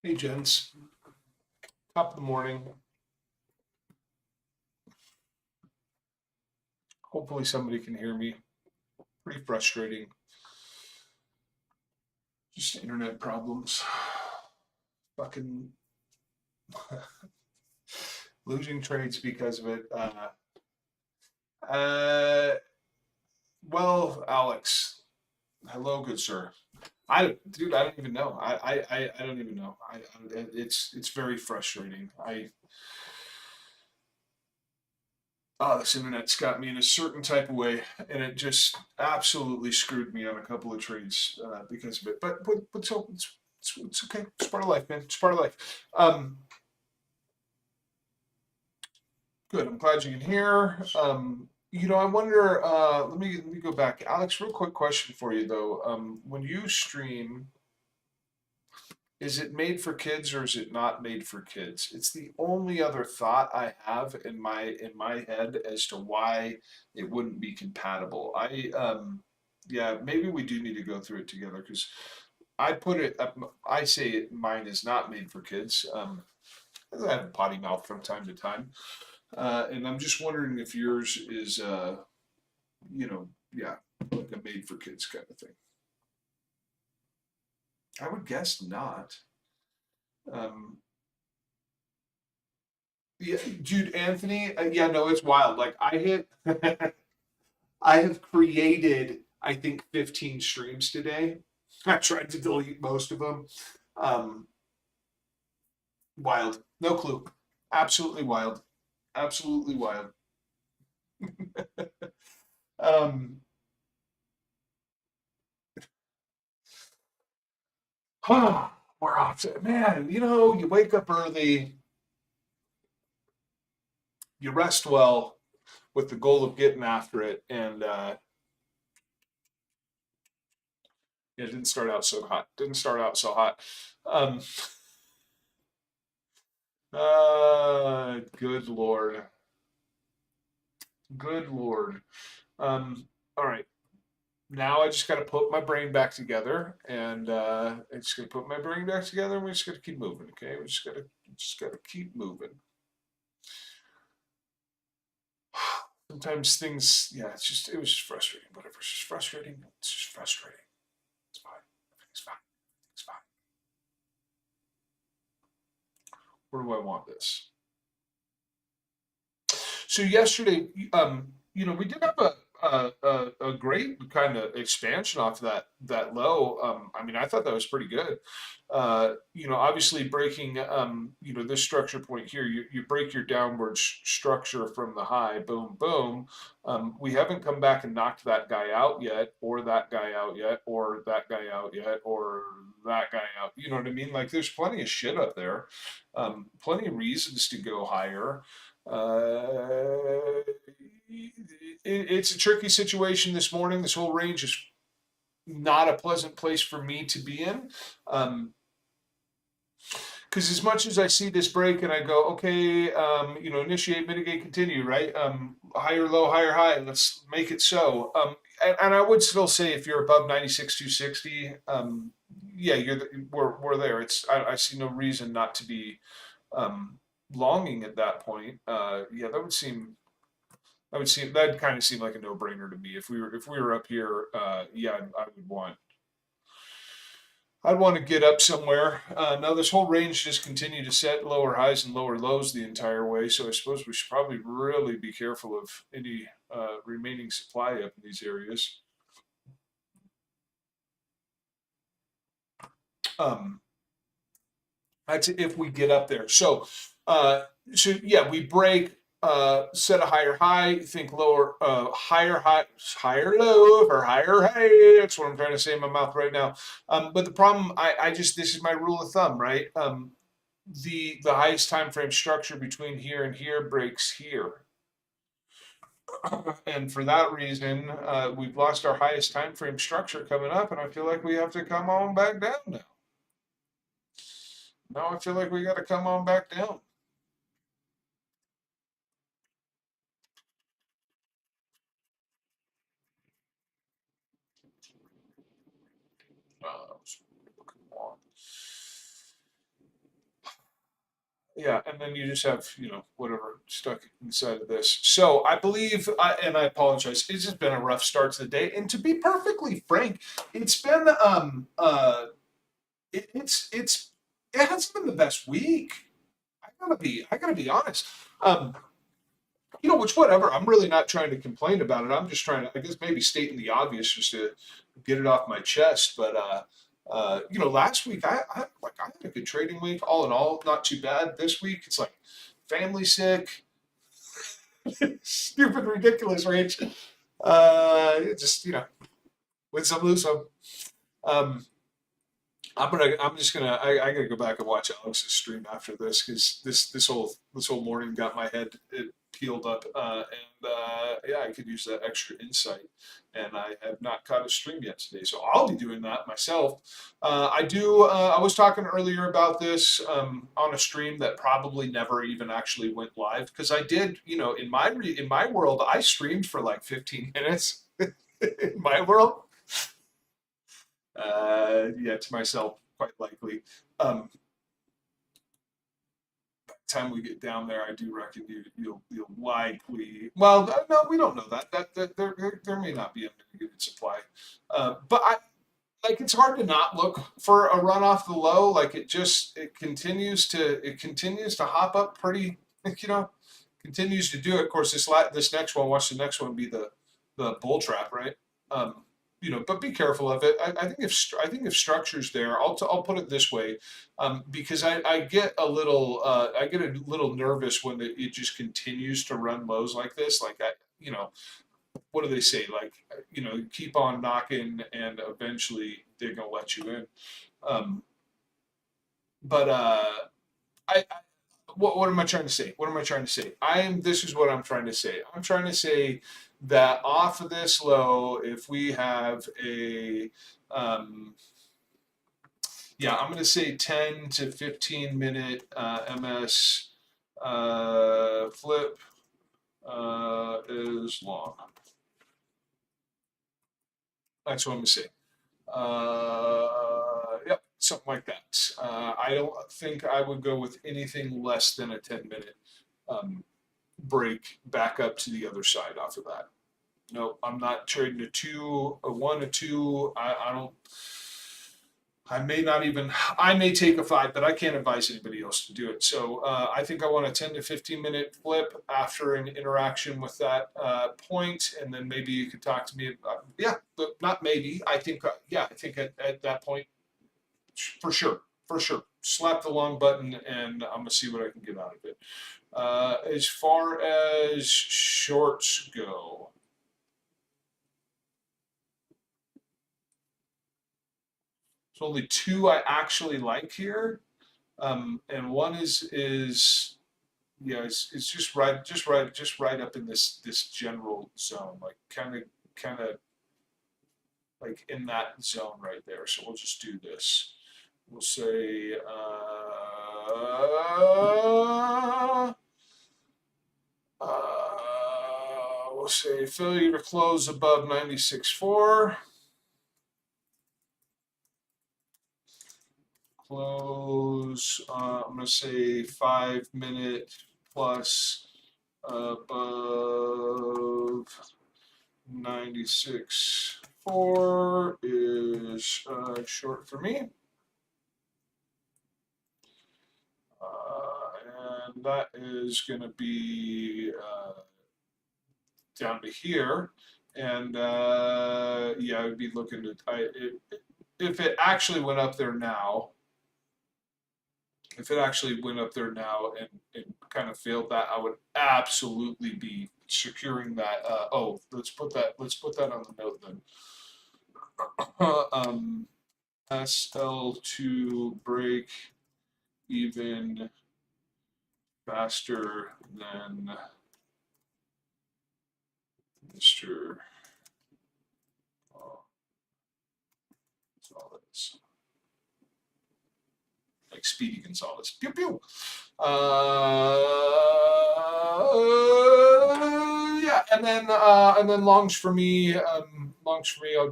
Hey, gents. Top of the morning. Hopefully, somebody can hear me. Pretty frustrating. Just internet problems. Fucking losing trades because of it. Uh, well, Alex. Hello, good sir. Dude, I don't even know. I don't even know. It's very frustrating. This internet's got me in a certain type of way, and it just absolutely screwed me on a couple of trades because of it. But so it's okay. It's part of life, man. It's part of life. Um, Good. I'm glad you can hear. I wonder. Let me go back, Alex. Real quick question for you though. When you stream, is it made for kids or is it not made for kids? It's the only other thought I have in my head as to why it wouldn't be compatible. Yeah, maybe we do need to go through it together because I put it. I say mine is not made for kids. I have a potty mouth from time to time, and I'm just wondering if yours is, yeah, like a made for kids kind of thing. I would guess not. Um, Yeah, dude, Anthony. Yeah, no, it's wild. Like I have created, I think, 15 streams today. I tried to delete most of them. Um, Wild. No clue. Absolutely wild. Absolutely wild. Um, we're off to, man. You wake up early, you rest well with the goal of getting after it, and it didn't start out so hot. Didn't start out so hot. Um, Good Lord. Good Lord. All right. Now I just got to put my brain back together, and I'm just gonna put my brain back together, and we just gotta keep moving. Okay, we just gotta keep moving. Sometimes things, yeah, it was just frustrating. Whatever, it's just frustrating. It's just frustrating. It's fine. Everything's fine. It's fine. Where do I want this? So yesterday, we did have a great kind of expansion off that low. I mean, I thought that was pretty good. Obviously breaking, this structure point here, you break your downward structure from the high, boom, boom. We haven't come back and knocked that guy out yet, or that guy out yet, or that guy out yet, or that guy out. You know what I mean? Like, there's plenty of shit up there, plenty of reasons to go higher. It's a tricky situation this morning. This whole range is not a pleasant place for me to be in. Because as much as I see this break and I go, okay, initiate, mitigate, continue, right? Higher, low, higher, high. Let's make it so. And I would still say if you're above 96,260, yeah, we're there. I see no reason not to be um, longing at that point. Yeah, that'd kind of seem like a no brainer to me. If we were up here, yeah, I'd want to get up somewhere. Now this whole range just continue to set lower highs and lower lows the entire way, so I suppose we should probably really be careful of any remaining supply up in these areas. Um, that's if we get up there. So yeah, we break, set a higher high, think lower, higher high, higher low, or higher high. That's what I'm trying to say in my mouth right now. But the problem, I just this is my rule of thumb, right? The highest time frame structure between here and here breaks here. And for that reason, we've lost our highest time frame structure coming up, and I feel like we have to come on back down now. Now I feel like we got to come on back down. Uh, Yeah, and then you just have, whatever stuck inside of this. So I believe, and I apologize, it's just been a rough start to the day. And to be perfectly frank, it's been it's it hasn't been the best week. I gotta be honest. Um, which whatever. I'm really not trying to complain about it. I'm just trying to, I guess, maybe stating the obvious just to get it off my chest. But last week I had a good trading week. All in all, not too bad. This week it's like family sick, stupid, ridiculous rage. Just win some, lose some. Um, I gotta go back and watch Alex's stream after this because this whole morning got my head peeled up, and yeah, I could use that extra insight, and I have not caught a stream yet today, so I'll be doing that myself. I do. I was talking earlier about this on a stream that probably never even actually went live because I did. In my world, I streamed for like 15 minutes. In my world, yeah, to myself, quite likely. Um, by the time we get down there, I do reckon you'll likely. Well, no, we don't know that. That there may not be a mitigated supply, but I like it's hard to not look for a run off the low. Like it continues to hop up pretty. You know, continues to do it. Of course, this next one. Watch the next one be the bull trap, right? Um, but be careful of it. I think if structure's there, I'll put it this way, because I get a little nervous when it just continues to run lows like this. Like what do they say? Like keep on knocking, and eventually they're gonna let you in. Um, but what am I trying to say? What am I trying to say? This is what I'm trying to say. I'm trying to say that off of this low, if we have um, yeah, I'm going to say 10 to 15 minute MS flip is long. That's what I'm going to say. Yep, something like that. I don't think I would go with anything less than a 10-minute um, break back up to the other side off of that. No, I'm not trading a two, a one, a two. I don't. I may not even. I may take a five, but I can't advise anybody else to do it. So I think I want a 10 to 15 minute flip after an interaction with that point, and then maybe you could talk to me. Yeah, but not maybe. I think. Yeah, I think at that point, for sure, for sure, slap the long button, and I'm gonna see what I can get out of it. As far as shorts go, there's only two I actually like here, and one is yeah, it's just right up in this general zone, like kind of like in that zone right there. So we'll just do this. We'll say we'll say failure to close above 96.4. Close. I'm gonna say 5 minute plus above 96.4 is short for me. And that is going to be down to here. And yeah, I would be looking to, if it actually went up there now, and kind of failed that, I would absolutely be securing that. Let's put that on the note then. SL2 break even faster than Mr. Gonzalez. Like Speedy Gonzalez. Pew pew. Yeah, and then longs for me. I'll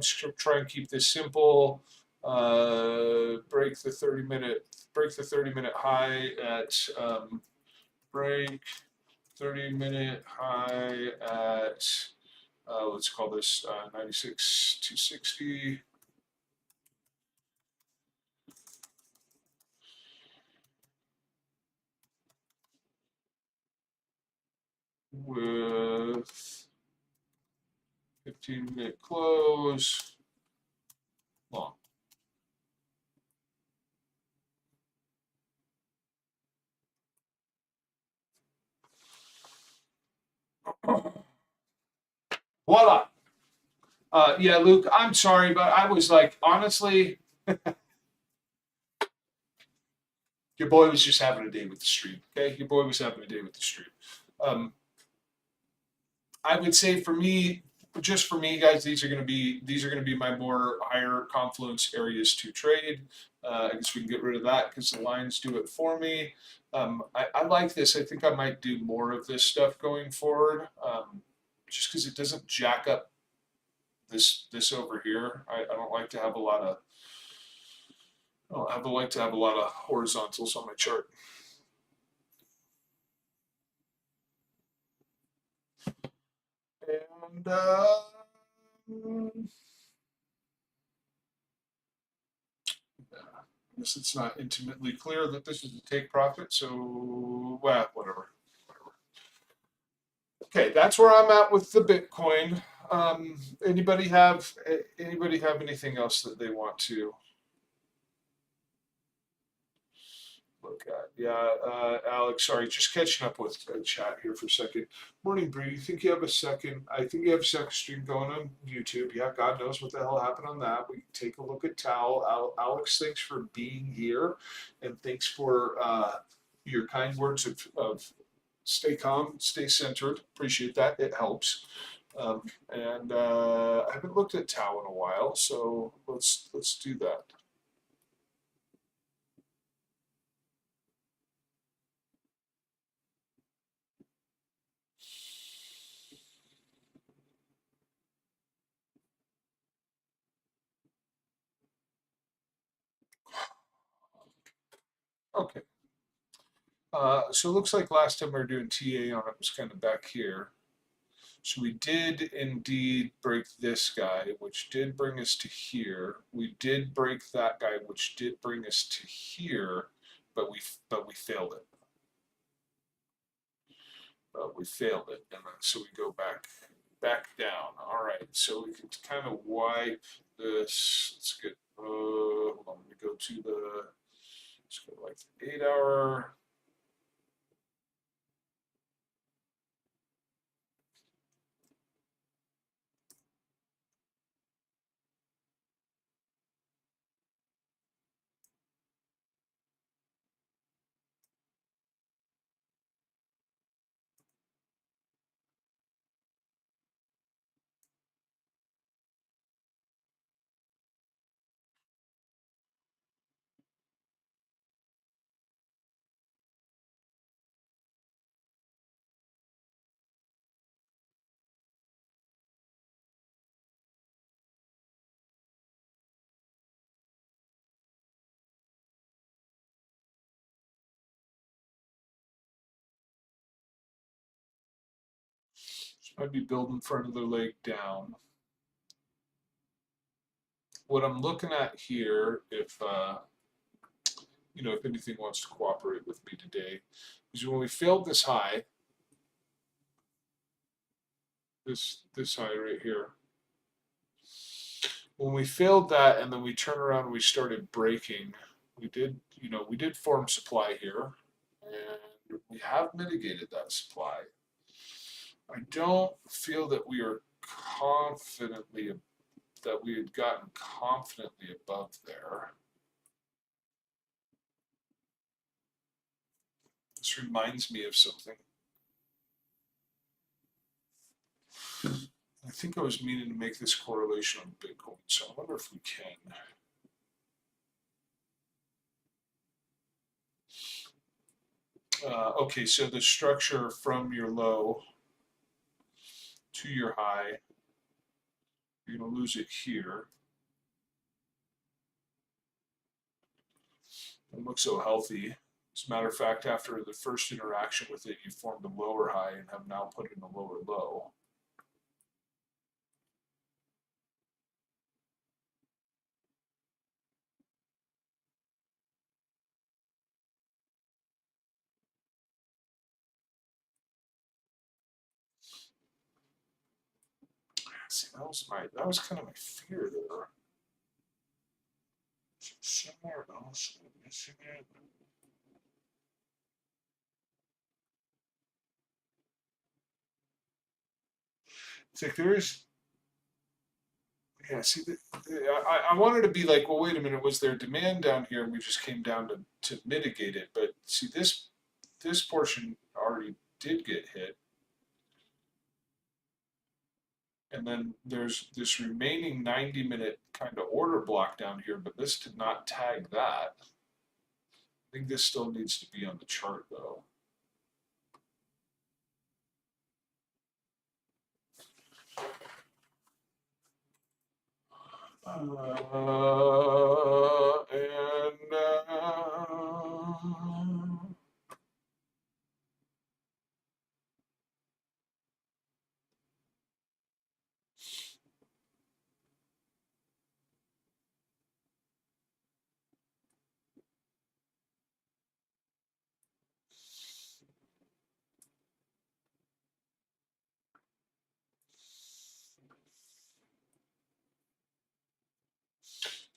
just try and keep this simple. Break the 30-minute high at break 30-minute high at let's call this 96,260. With 15-minute close long. Voila. Yeah, Luke, I'm sorry, but I was like, honestly, your boy was just having a day with the stream. Okay, your boy was having a day with the stream. Um, I would say for me, just for me, guys, these are going to be my more higher confluence areas to trade. I guess we can get rid of that because the lines do it for me. I like this. I think I might do more of this stuff going forward, just because it doesn't jack up this over here. I don't like to have a lot of I would like to have a lot of horizontals on my chart. And I guess it's not intimately clear that this is a take profit, so well, whatever. Okay, that's where I'm at with the Bitcoin. Anybody have anything else that they want to look at? Yeah, Alex, sorry, just catching up with chat here for a second. Morning, Bree. You think you have a second? I think you have a second stream going on YouTube. Yeah, God knows what the hell happened on that. We can take a look at Tal. Alex, thanks for being here, and thanks for your kind words of stay calm, stay centered. Appreciate that. It helps. And I haven't looked at Tau in a while, so let's do that. Okay. So it looks like last time we were doing TA on it was kind of back here. So we did indeed break this guy, which did bring us to here. We did break that guy, which did bring us to here, but we failed it. We failed it, and then so we go back down. All right, so we can kind of wipe this. Let's get hold on. Let me go to the let's go like the 8-hour. Might be building for another leg down. What I'm looking at here, if if anything wants to cooperate with me today, is when we failed this high, this high right here. When we failed that, and then we turned around and we started breaking, we did form supply here, and we have mitigated that supply. I don't feel that we are confidently that we had gotten confidently above there. This reminds me of something. I think I was meaning to make this correlation on Bitcoin, so I wonder if we can. Okay, so the structure from your low to your high, you're going to lose it here. It looks so healthy. As a matter of fact, after the first interaction with it, you formed a lower high and have now put in a lower low. See, that was kind of my fear there. Somewhere else missing it. It's like there is, yeah. See, I wanted to be like, well, wait a minute, was there demand down here, and we just came down to mitigate it? But see, this portion already did get hit, and then there's this remaining 90-minute kind of order block down here, but this did not tag that. I think this still needs to be on the chart though. And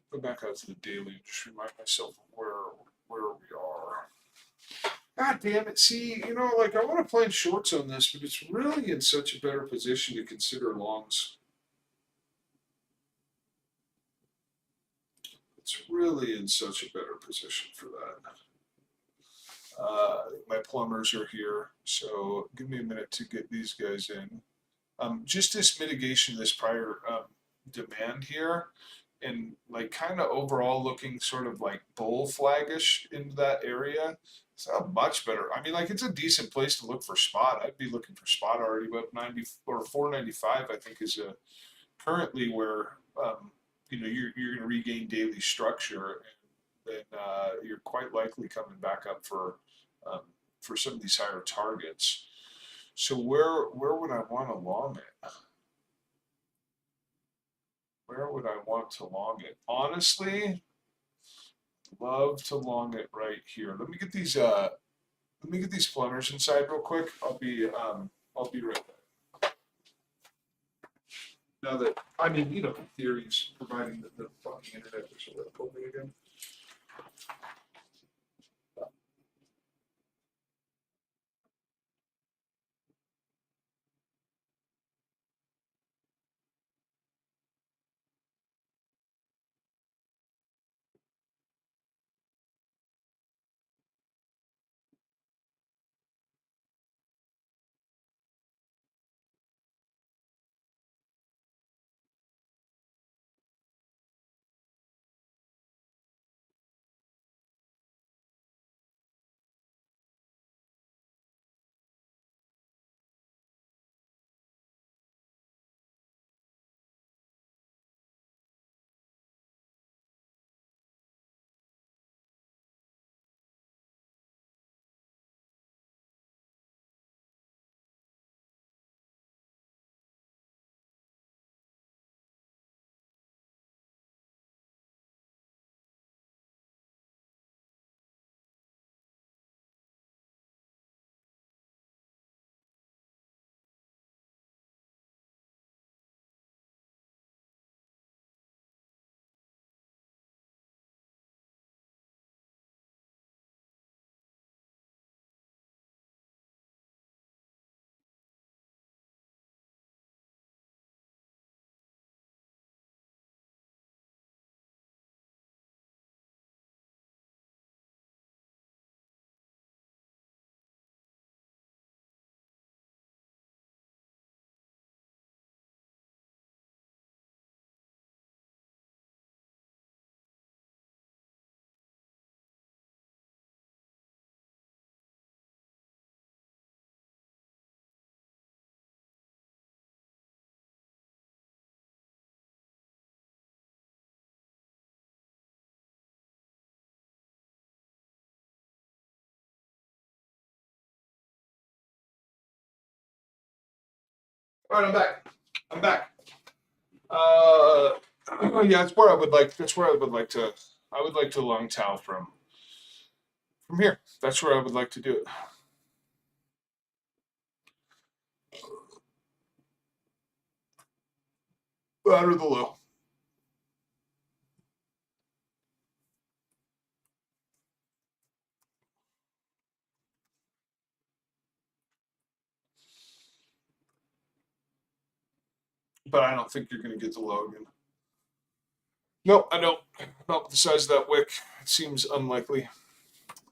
go back out to the daily and just remind myself of where we are. God damn it. See, like I want to play in shorts on this, but it's really in such a better position to consider longs. It's really in such a better position for that. My plumbers are here, so give me a minute to get these guys in. Just this mitigation of this prior demand here, and like kind of overall looking sort of like bull flaggish into that area. It's a much better. I mean, like it's a decent place to look for spot. I'd be looking for spot already, but 90 or 495, I think, is a currently where you're going to regain daily structure, and then you're quite likely coming back up um, for some of these higher targets. So where would I want to long it? Where would I want to long it? Honestly, love to long it right here. Let me get these planners inside real quick. I'll be right back. Now that I mean, theories providing that the fucking internet is open again. All right, I'm back. I'm back. Yeah, that's where I would like. That's where I would like to. I would like to long towel from here. That's where I would like to do it. Out of the low. But I don't think you're going to get the low again. No, I don't. Not with the size of that wick. It seems unlikely.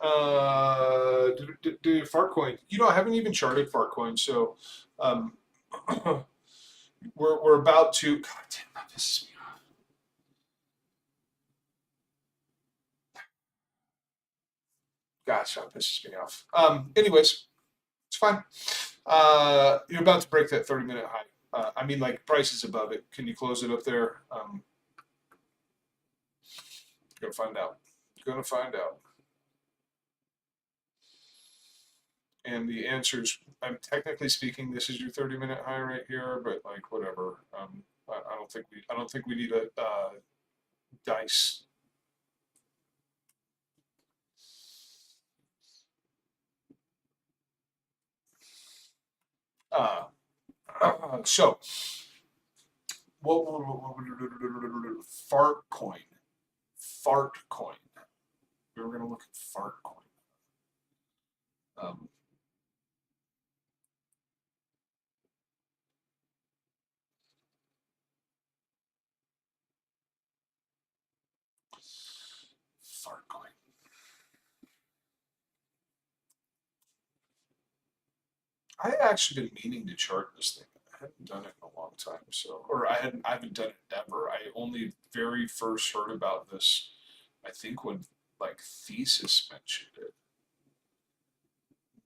Fartcoin. You know, I haven't even charted Fartcoin, so um, we're about to. God damn, that pisses me off. Gosh, that pisses me off. Anyways, it's fine. You're about to break that 30-minute high. I mean, like prices above it. Can you close it up there? Gonna find out. Gonna find out. And the answer is, I'm technically speaking, this is your 30-minute high right here, but like whatever. I don't think we need a dice. Uh, so fart coin, fart coin. We were gonna look at fart coin. Um, fart coin. I had actually been meaning to chart this thing. I hadn't done it in a long time, so or I haven't done it ever. I only very first heard about this, I think when like Thesis mentioned it.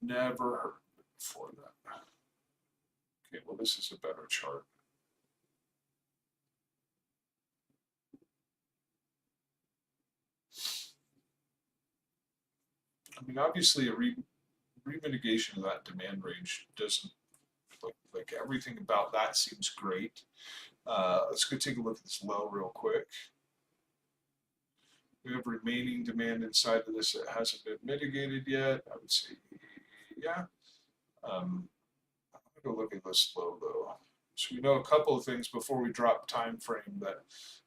Never heard of it before that. Okay, well this is a better chart. I mean, obviously a remitigation of that demand range doesn't like everything about that seems great. Let's go take a look at this low real quick. We have remaining demand inside of this that hasn't been mitigated yet. I would say, yeah. I'm gonna go look at this low though. So we know a couple of things before we drop time frame that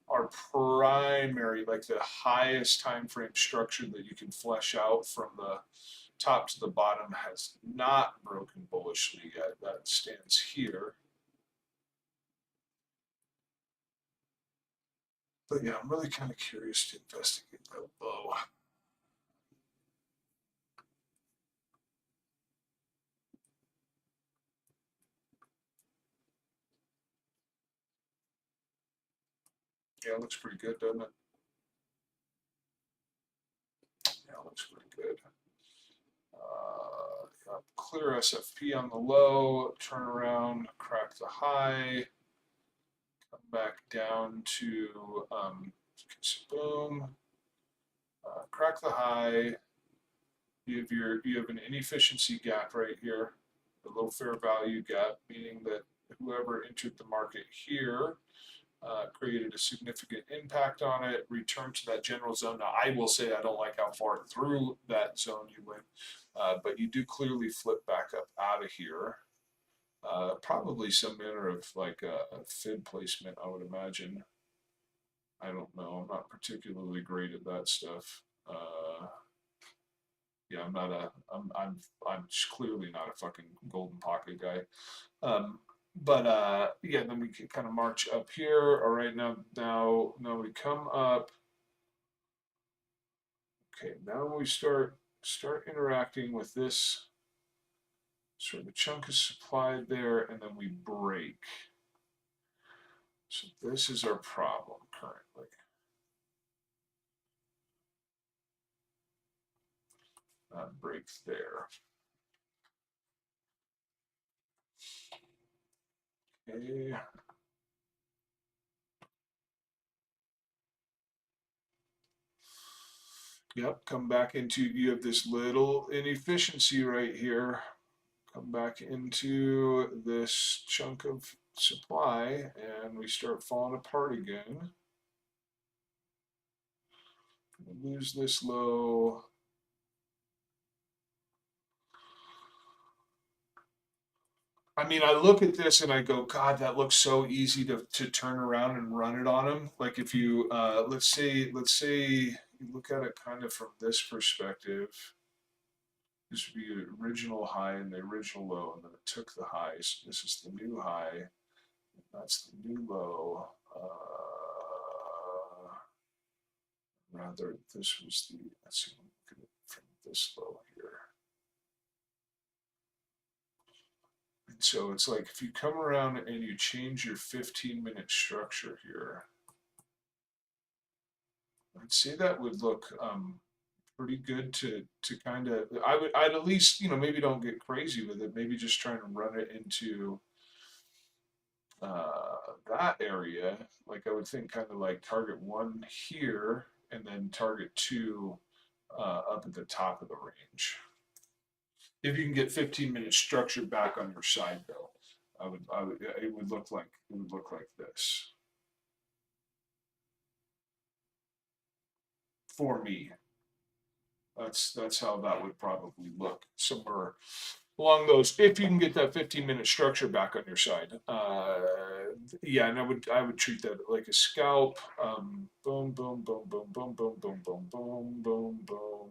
our primary, like the highest time frame structure that you can flesh out from the top to the bottom has not broken bullishly yet. That stands here. But yeah, I'm really kind of curious to investigate that low. Yeah, it looks pretty good, doesn't it? Yeah, it looks pretty good. Clear SFP on the low, turn around, crack the high, come back down to boom, crack the high. You have an inefficiency gap right here, the low fair value gap, meaning that whoever entered the market here created a significant impact on it, returned to that general zone. Now, I will say I don't like how far through that zone you went, but you do clearly flip back up out of here. Probably some manner of like a fib placement, I would imagine. I don't know. I'm not particularly great at that stuff. Yeah, I'm not a. I'm just clearly not a fucking golden pocket guy. But yeah, then we can kind of march up here. All right, now we come up. Okay, now we start interacting with this. Sort of a chunk is supplied there, and then we break. So this is our problem currently. That breaks there. Okay. Yep, come back into, you have this little inefficiency right here. come back into this chunk of supply and we start falling apart again. Lose this low. I mean, I look at this and I go, God, that looks so easy to turn around and run it on him. Like if you, let's say you look at it kind of from this perspective. This would be the original high and the original low, and then it took the highs. This is the new high. That's the new low. Rather, this was the, let's see, look at it from this low here. And so it's like if you come around and you change your 15-minute structure here, I'd say that would look pretty good to kind of, I'd at least, maybe don't get crazy with it. Maybe just trying to run it into that area. Like I would think kind of like target 1 here and then target 2 up at the top of the range. If you can get 15-minute structure back on your side though, it would look like this for me. That's how that would probably look, somewhere along those. If you can get that 15-minute structure back on your side, yeah, and I would treat that like a scalp. Boom, boom, boom, boom, boom, boom, boom, boom, boom, boom, boom.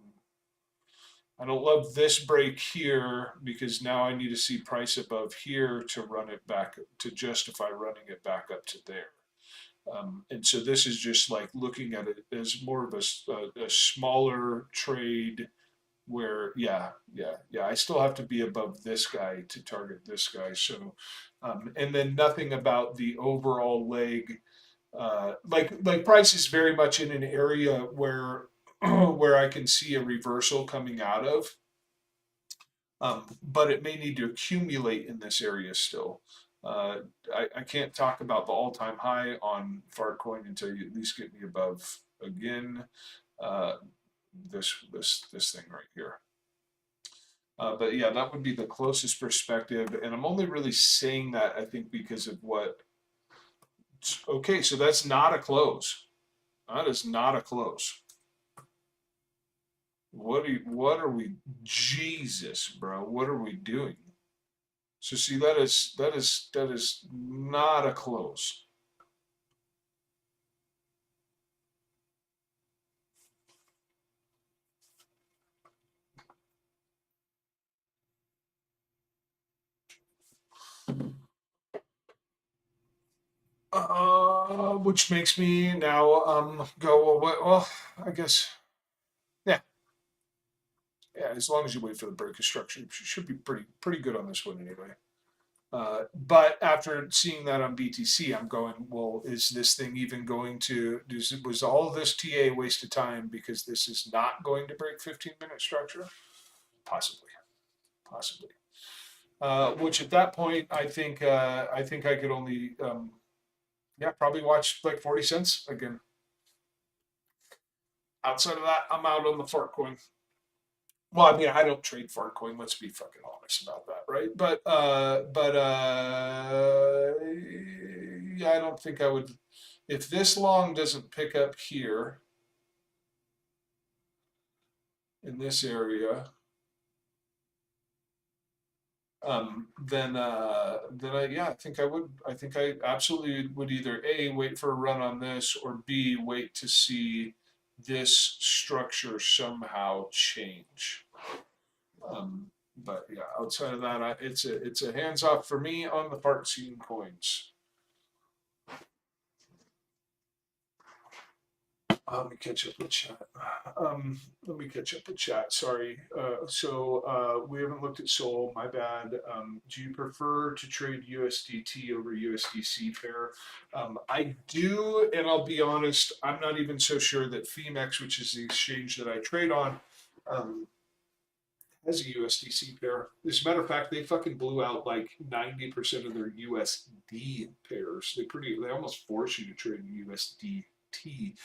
I don't love this break here because now I need to see price above here to run it back, to justify running it back up to there. And so this is just like looking at it as more of a smaller trade where, yeah, I still have to be above this guy to target this guy. So, and then nothing about the overall leg. Like price is very much in an area where where I can see a reversal coming out of. But it may need to accumulate in this area still. I can't talk about the all-time high on Fartcoin until you at least get me above again this thing right here. But yeah, that would be the closest perspective, and I'm only really saying that I think because of what. Okay, so that's not a close. That is not a close. What are we, Jesus, bro? What are we doing? So see, that is not a close. Which makes me now go, well, I guess, yeah, as long as you wait for the break of structure, you should be pretty good on this one anyway. But after seeing that on BTC, I'm going, well, is this thing even going to, was all of this TA a waste of time because this is not going to break 15-minute structure? Possibly. Which at that point, I think I could only, probably watch like 40 cents again. Outside of that, I'm out on the Fartcoin. Well, I mean, I don't trade Fartcoin. Let's be fucking honest about that, right? But yeah, I don't think I would. If this long doesn't pick up here in this area, then I think I would. I think I absolutely would either A, wait for a run on this, or B, wait to see this structure somehow change. But yeah, outside of that, it's a hands off for me on the part scene coins. Let me catch up with chat. Sorry. So we haven't looked at Sol. My bad. Do you prefer to trade USDT over USDC pair? I do, and I'll be honest. I'm not even so sure that Femex, which is the exchange that I trade on, has a USDC pair. As a matter of fact, they fucking blew out like 90% of their USD pairs. They almost force you to trade USDT.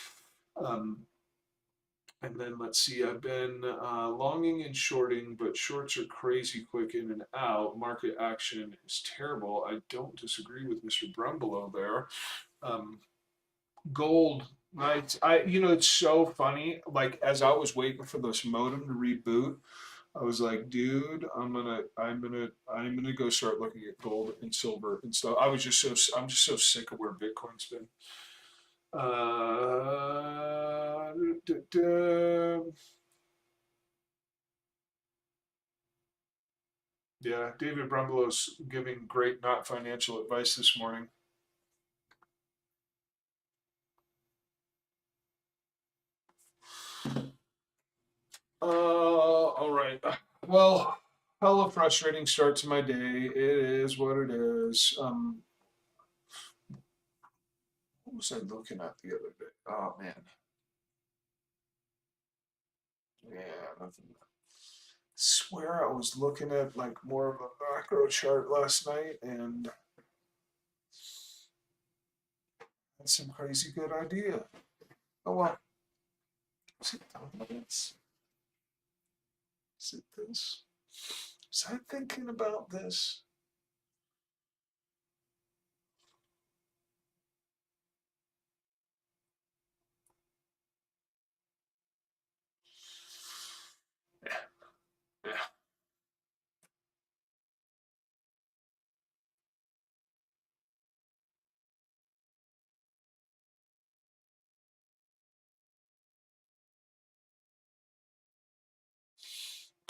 And then let's see, I've been longing and shorting, but shorts are crazy quick in and out. Market action is terrible. I don't disagree with Mr. Brumbelow there. Um, Gold, it's so funny. Like as I was waiting for this modem to reboot, I was like, dude, I'm gonna go start looking at gold and silver and stuff. I'm just so sick of where Bitcoin's been. Uh, duh, duh, duh. Yeah, David Brumbelow's giving great not financial advice this morning. All right. Well, hella frustrating start to my day. It is what it is. What was I looking at the other day? Oh man. Yeah, nothing. Swear I was looking at like more of a macro chart last night and had some crazy good idea. Oh well. Is it dominance? Is it this? Was I thinking about this? Yeah, yeah.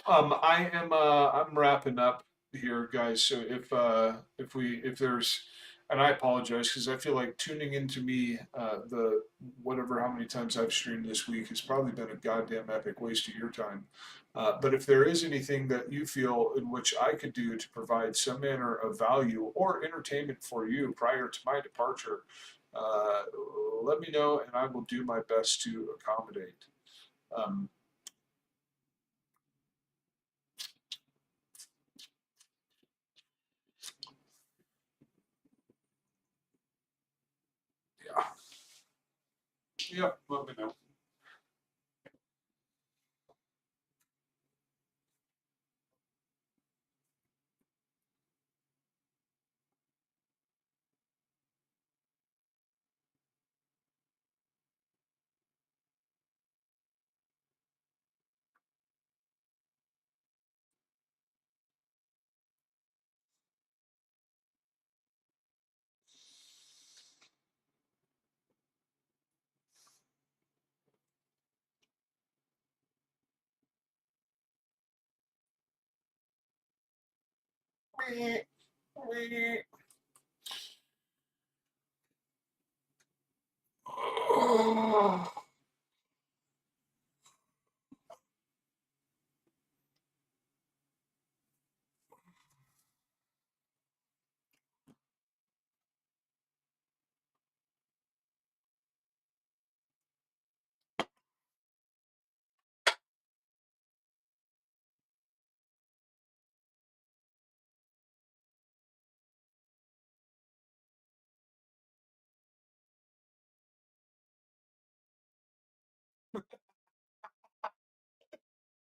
I'm wrapping up here, guys. So if there's, and I apologize because I feel like tuning into me, the whatever how many times I've streamed this week has probably been a goddamn epic waste of your time. But if there is anything that you feel in which I could do to provide some manner of value or entertainment for you prior to my departure, uh, let me know and I will do my best to accommodate. Um, yeah, yeah, let me know.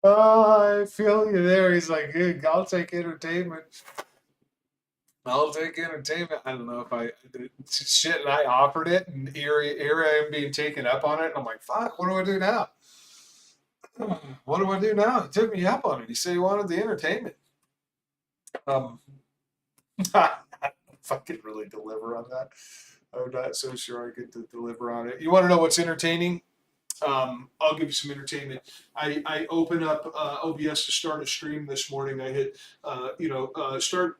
Oh, I feel you there. He's like, "Hey, I'll take entertainment. I'll take entertainment." I don't know if I shit, and I offered it, and here I am being taken up on it. And I'm like, fuck, what do I do now? What do I do now? He took me up on it. He said he wanted the entertainment. Um, I fucking really deliver on that. I'm not so sure I get to deliver on it. You want to know what's entertaining? I'll give you some entertainment. I open up OBS to start a stream this morning. I hit,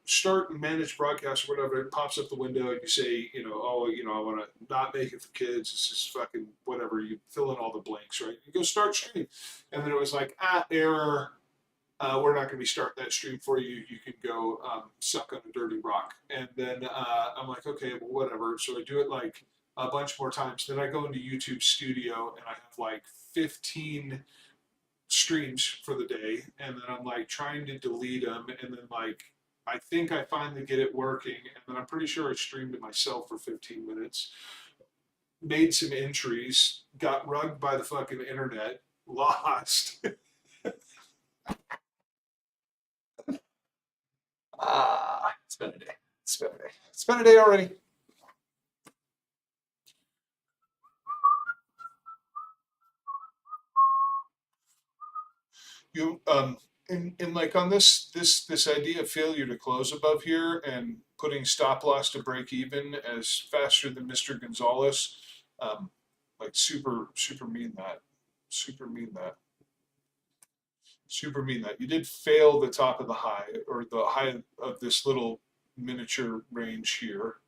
start and manage broadcast or whatever. It pops up the window and you say, oh, I want to not make it for kids. It's just fucking whatever. You fill in all the blanks, right? You go start stream. And then it was like, error. We're not going to be starting that stream for you. You can go suck on a dirty rock. And then I'm like, okay, well, whatever. So I do it like a bunch more times. Then I go into YouTube Studio and I have like 15 streams for the day. And then I'm like trying to delete them. And then like, I think I finally get it working. And then I'm pretty sure I streamed it myself for 15 minutes, made some entries, got rugged by the fucking internet, Lost. Ah, it's been a day. It's been a day. It's been a day already. You in like on this idea of failure to close above here and putting stop loss to break even as faster than Mr. Gonzalez, like super mean that. Super mean that. Super mean that. You did fail the top of the high or the high of this little miniature range here,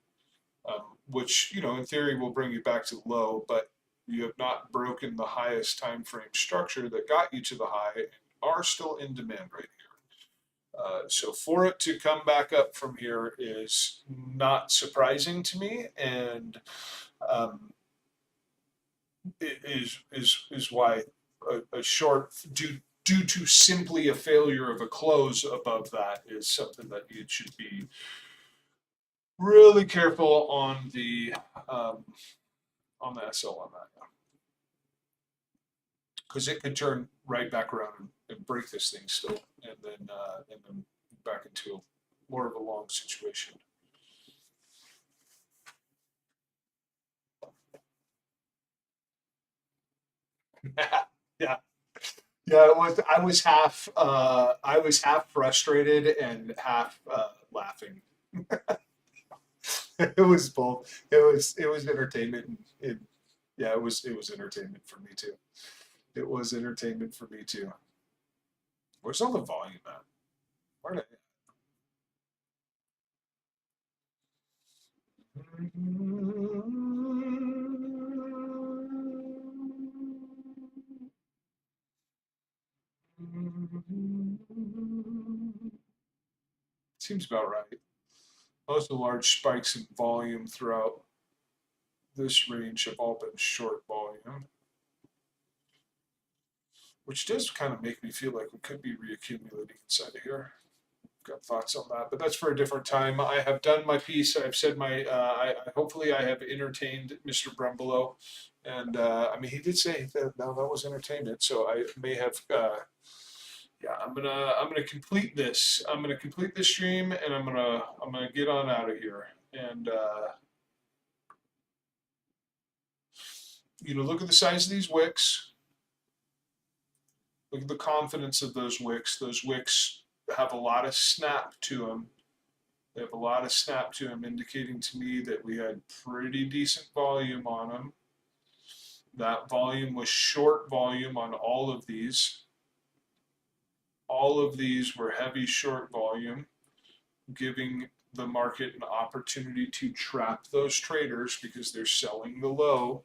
which, you know, in theory will bring you back to the low, but you have not broken the highest time frame structure that got you to the high and are still in demand right here. So for it to come back up from here is not surprising to me, and um, it is why a short due to simply a failure of a close above that is something that you should be really careful um, on the SL on that, because it could turn right back around and break this thing still, and then back into more of a long situation. Yeah, yeah. It was. I was half frustrated and half laughing. It was both. It was entertainment and yeah, it was entertainment for me too. It was entertainment for me too. Where's all the volume at? Where did Seems about right. Most of the large spikes in volume throughout this range have all been short volume, which does kind of make me feel like we could be reaccumulating inside of here. Got thoughts on that, but that's for a different time. I have done my piece. I've said my. Hopefully, I have entertained Mr. Brumbelow, and I mean, he did say that that was entertainment. So I may have. Yeah, I'm gonna complete this. I'm gonna complete this stream, and I'm gonna get on out of here. And look at the size of these wicks. Look at the confidence of those wicks. Those wicks have a lot of snap to them. They have a lot of snap to them, indicating to me that we had pretty decent volume on them. That volume was short volume on all of these. All of these were heavy short volume, giving the market an opportunity to trap those traders because they're selling the low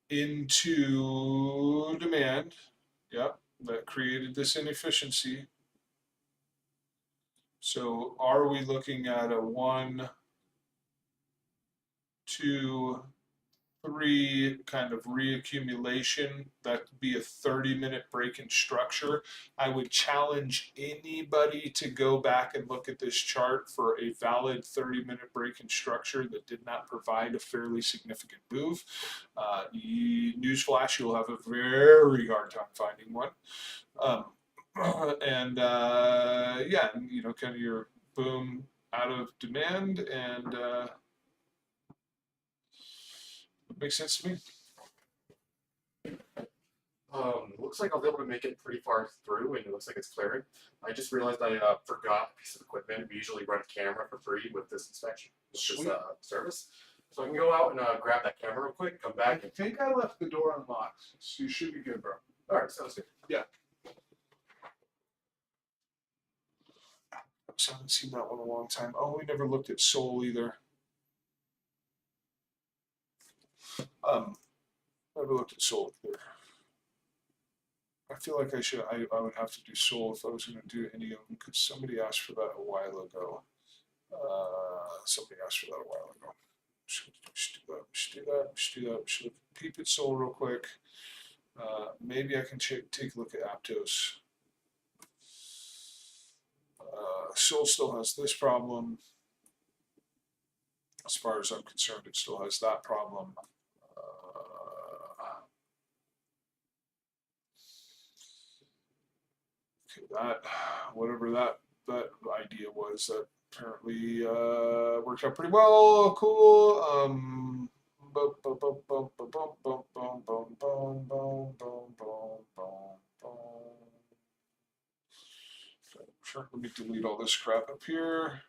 into demand. Yep, that created this inefficiency. So are we looking at a 1, 2, 3 kind of reaccumulation? That would be a 30-minute break in structure. I would challenge anybody to go back and look at this chart for a valid 30-minute break in structure that did not provide a fairly significant move. Newsflash, you'll have a very hard time finding one. And yeah, kind of your boom out of demand, and it makes sense to me. Looks like I was able to make it pretty far through, and it looks like it's clearing. I just realized I forgot a piece of equipment. We usually run a camera for free with this inspection, with this service. So I can go out and grab that camera real quick, come back. I think I left the door unlocked, so you should be good, bro. All right, sounds good. Yeah. I haven't seen that one in a long time. Oh, we never looked at Soul either. Never looked at Soul either. I feel like I would have to do Soul if I was going to do any of them, because somebody asked for that a while ago. Somebody asked for that a while ago. Should do that. Should do that. Should do that. Should peep at Soul real quick. Maybe I can take a look at Aptos. Soul still has this problem. As far as I'm concerned, it still has that problem. Okay, that whatever that idea was, that apparently worked out pretty well. Cool. Bum, bum, bum, bum, bum, bum, bum, bum, bum, bum, bum, bum, bum, bum. Sure, let me delete all this crap up here.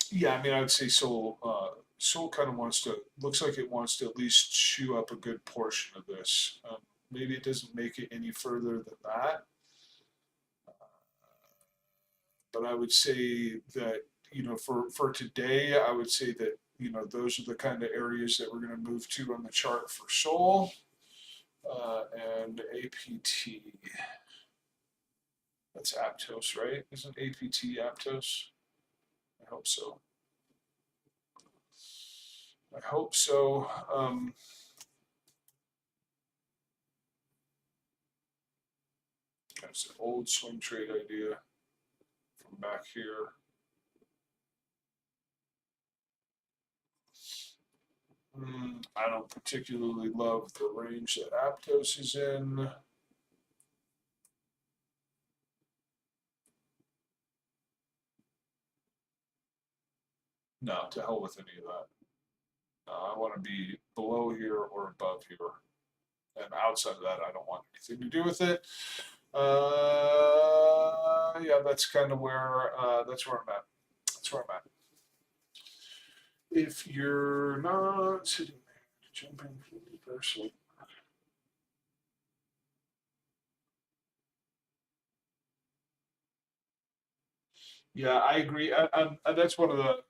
Yeah, I mean, I'd say Soul. Soul kind of wants to. Looks like it wants to at least chew up a good portion of this. Maybe it doesn't make it any further than that, but I would say that for today, I would say that those are the kind of areas that we're going to move to on the chart for Soul and APT. That's Aptos, right? Isn't APT Aptos? I hope so. I hope so. That's an old swing trade idea from back here. I don't particularly love the range that Aptos is in. No, to hell with any of that. I want to be below here or above here. And outside of that, I don't want anything to do with it. Yeah, that's kind of where that's where I'm at. That's where I'm at. If you're not sitting there, jumping universal. Yeah, I agree. That's one of the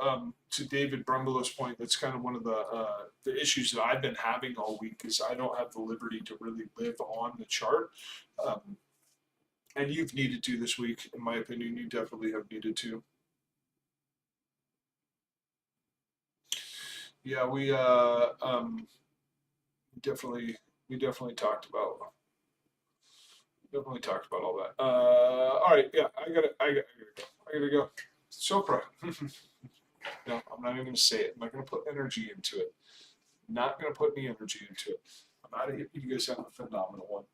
to David Brumbolo's point. That's kind of one of the issues that I've been having all week is I don't have the liberty to really live on the chart, um, and you've needed to this week, in my opinion. You definitely have needed to. Yeah, definitely we definitely talked about all that. All right, yeah, I gotta go. Sopra. No, I'm not even gonna say it. I'm not gonna put energy into it. Not gonna put any energy into it. I'm out of here. You guys have a phenomenal one.